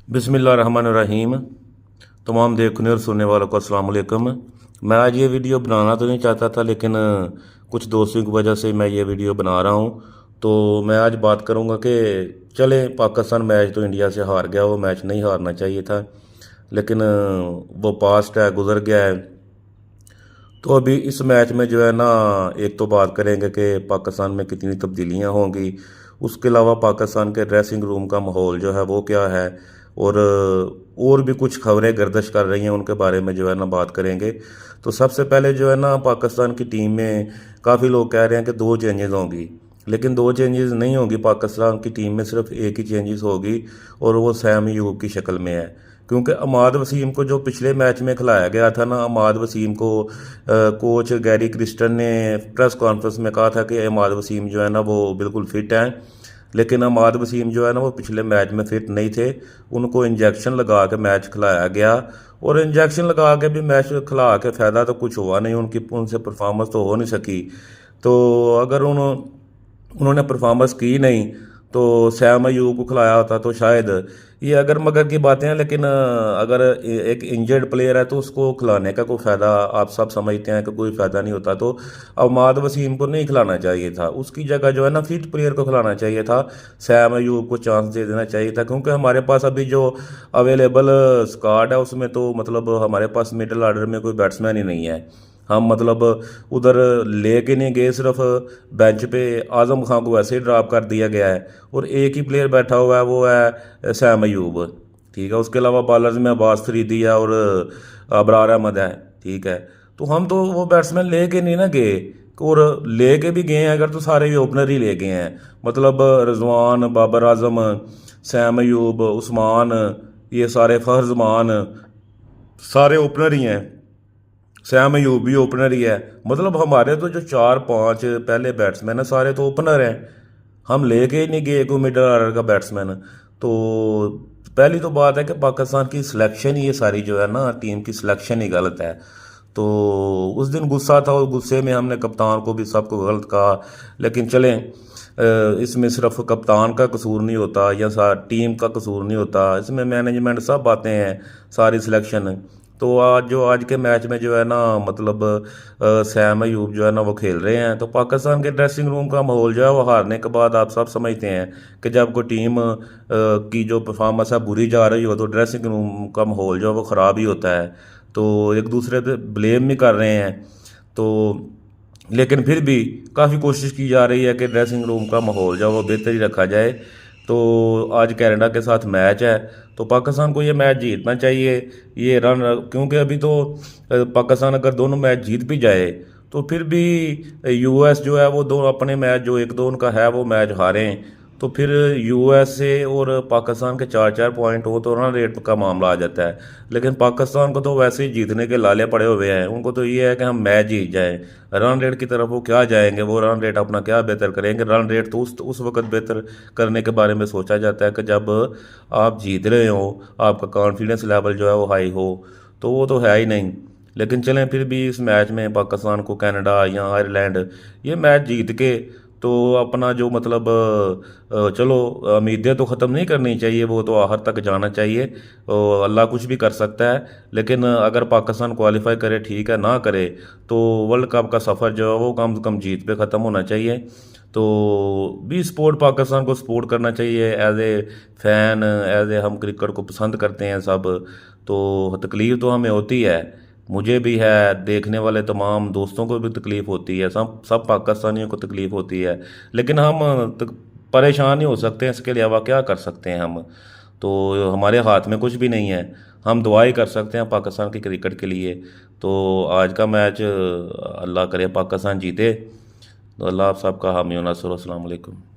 बिस्मिल्लाहिर्रहमानिर्रहीम। तमाम देखने और सुनने वालों को अस्सलाम वालेकुम। मैं आज ये वीडियो बनाना तो नहीं चाहता था, लेकिन कुछ दोस्तों की वजह से मैं ये वीडियो बना रहा हूँ। तो मैं आज बात करूँगा कि चले, पाकिस्तान मैच तो इंडिया से हार गया, वो मैच नहीं हारना चाहिए था, लेकिन वो पास्ट है, गुजर गया है। तो अभी इस मैच में जो है ना, एक तो बात करेंगे कि पाकिस्तान में कितनी तब्दीलियां होंगी, उसके अलावा पाकिस्तान के ड्रेसिंग रूम का माहौल जो है वो क्या है, और भी कुछ खबरें गर्दिश कर रही हैं, उनके बारे में जो है ना बात करेंगे। तो सबसे पहले जो है ना, पाकिस्तान की टीम में काफ़ी लोग कह रहे हैं कि दो चेंजेस होंगी, लेकिन दो चेंजेस नहीं होगी। पाकिस्तान की टीम में सिर्फ एक ही चेंजेस होगी, और वो सैम अयूब की शक्ल में है। क्योंकि अमाद वसीम को जो पिछले मैच में खिलाया गया था ना, अमाद वसीम को कोच गैरी क्रिस्टन ने प्रेस कॉन्फ्रेंस में कहा था कि अमाद वसीम जो है ना वो बिल्कुल फिट हैं, लेकिन अमाद वसीम जो है ना वो पिछले मैच में फिट नहीं थे। उनको इंजेक्शन लगा के मैच खिलाया गया, और इंजेक्शन लगा के भी मैच खिला के फ़ायदा तो कुछ हुआ नहीं, उनसे परफॉर्मेंस तो हो नहीं सकी। तो अगर उन्होंने परफॉर्मेंस की नहीं तो सैम अयूब को खिलाया होता तो शायद, ये अगर मगर की बातें हैं, लेकिन अगर एक इंजर्ड प्लेयर है तो उसको खिलाने का कोई फ़ायदा, आप सब समझते हैं कि कोई फ़ायदा नहीं होता। तो अमाद वसीम को नहीं खिलाना चाहिए था, उसकी जगह जो है ना फिट प्लेयर को खिलाना चाहिए था। सैम अयूब को चांस दे देना चाहिए था, क्योंकि हमारे पास अभी जो अवेलेबल स्क्वाड है उसमें तो मतलब हमारे पास मिडिल ऑर्डर में कोई बैट्समैन ही नहीं है। हम मतलब उधर लेके नहीं गए, सिर्फ बेंच पे आजम खान को वैसे ही ड्रॉप कर दिया गया है, और एक ही प्लेयर बैठा हुआ है, वो है सैम अयूब। ठीक है, उसके अलावा बॉलर्स में अब्बास फरीदी है और अबरार अहमद है। ठीक है, तो हम तो वो बैट्समैन लेके नहीं ना गए, और लेके भी गए हैं अगर तो सारे भी ओपनर ही ले गए हैं। मतलब रिजवान, बाबर आजम, सैम अयूब, उस्मान, ये सारे फहरजमान, सारे ओपनर ही हैं। सैम अयूब भी ओपनर ही है। मतलब हमारे तो जो चार पांच पहले बैट्समैन है सारे तो ओपनर हैं, हम लेके ही नहीं गए कोई मिडल ऑर्डर का बैट्समैन। तो पहली तो बात है कि पाकिस्तान की सिलेक्शन ही, ये सारी जो है ना टीम की सिलेक्शन ही गलत है। तो उस दिन गुस्सा था, और गुस्से में हमने कप्तान को भी सबको गलत कहा। लेकिन चलें, इसमें सिर्फ कप्तान का कसूर नहीं होता या टीम का कसूर नहीं होता, इसमें मैनेजमेंट सब बातें हैं, सारी सिलेक्शन। तो आज के मैच में जो है ना, मतलब सैम अयूब जो है ना वो खेल रहे हैं, तो पाकिस्तान के ड्रेसिंग रूम का माहौल जो है वो हारने के बाद आप सब समझते हैं कि जब कोई टीम की जो परफॉर्मेंस है बुरी जा रही हो, तो ड्रेसिंग रूम का माहौल जो है वो ख़राब ही होता है। तो एक दूसरे पे ब्लेम भी कर रहे हैं। तो लेकिन फिर भी काफ़ी कोशिश की जा रही है कि ड्रेसिंग रूम का माहौल जो है वो बेहतर ही रखा जाए। तो आज कनाडा के साथ मैच है, तो पाकिस्तान को ये मैच जीतना चाहिए। ये रन, क्योंकि अभी तो पाकिस्तान अगर दोनों मैच जीत भी जाए तो फिर भी यूएस जो है वो दो अपने मैच जो एक दो उनका है वो मैच हारें, तो फिर यूएस से और पाकिस्तान के चार चार पॉइंट हो तो रन रेट का मामला आ जाता है। लेकिन पाकिस्तान को तो वैसे ही जीतने के लाले पड़े हुए हैं, उनको तो ये है कि हम मैच जीत जाएं। रन रेट की तरफ वो क्या जाएंगे, वो रन रेट अपना क्या बेहतर करेंगे। रन रेट तो उस वक्त बेहतर करने के बारे में सोचा जाता है कि जब आप जीत रहे हो, आपका कॉन्फिडेंस लेवल जो है वो हाई हो, तो वो तो है ही नहीं। लेकिन चलें, फिर भी इस मैच में पाकिस्तान को कनाडा या आयरलैंड ये मैच जीत के तो अपना जो मतलब चलो, उम्मीदें तो ख़त्म नहीं करनी चाहिए, वो तो आखिर तक जाना चाहिए। अल्लाह कुछ भी कर सकता है, लेकिन अगर पाकिस्तान क्वालिफाई करे ठीक है, ना करे तो वर्ल्ड कप का सफ़र जो है वो कम से कम जीत पे ख़त्म होना चाहिए। तो भी स्पोर्ट पाकिस्तान को सपोर्ट करना चाहिए as a fan, as a हम क्रिकेट को पसंद करते हैं सब। तो तकलीफ़ तो हमें होती है, मुझे भी है, देखने वाले तमाम दोस्तों को भी तकलीफ़ होती है, सब सब पाकिस्तानियों को तकलीफ़ होती है। लेकिन हम परेशान नहीं हो सकते हैं, इसके अलावा क्या कर सकते हैं हम। तो हमारे हाथ में कुछ भी नहीं है, हम दुआ ही कर सकते हैं पाकिस्तान की क्रिकेट के लिए। तो आज का मैच अल्लाह करे पाकिस्तान जीते। तो अल्लाह आप सबका हामी व नासिर। अस्सलाम वालेकुम।